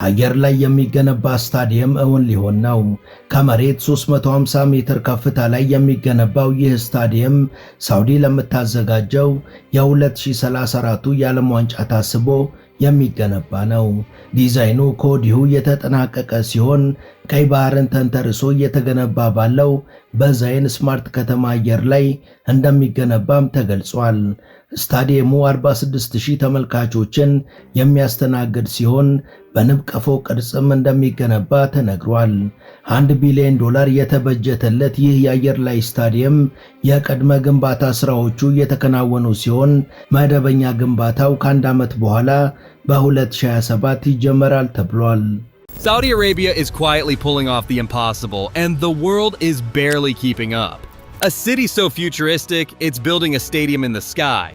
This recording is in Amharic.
አየር ላይ የሚገነባ ስታዲየም እውን ሊሆን ነው። ከመሬት 350 ሜትር ከፍታ ላይ የሚገነባው ይህ ስታዲየም ሳውዲ ለምታዘጋጀው የ2034ቱ የዓለም ዋንጫ ታስቦ የሚገነባ ነው። ዲዛይኑ ከወዲሁ የተጠናቀቀ ሲሆን ቀይ ባህርን ተንተርሶ እየተገነባ ባለው በዛይን ስማርት ከተማ አየር ላይ እንደሚገነባም ተገልጿል። ስታዲየሙ 46000 ተመልካቾችን የሚያስተናግድ ሲሆን በንብ ቀፎ ቅርጽም እንደሚገነባ ተነግሯል። $1 ቢሊዮን የተበጀተለት ይህ የአየር ላይ ስታዲየም የቅድመ ግንባታ ስራዎቹ እየተከናወኑ ሲሆን መደበኛ ግንባታው ከአንድ ዓመት በኋላ በ2027 ይጀመራል ተብሏል። Saudi Arabia is quietly pulling off the impossible, and the world is barely keeping up. A city so futuristic, it's building a stadium in the sky.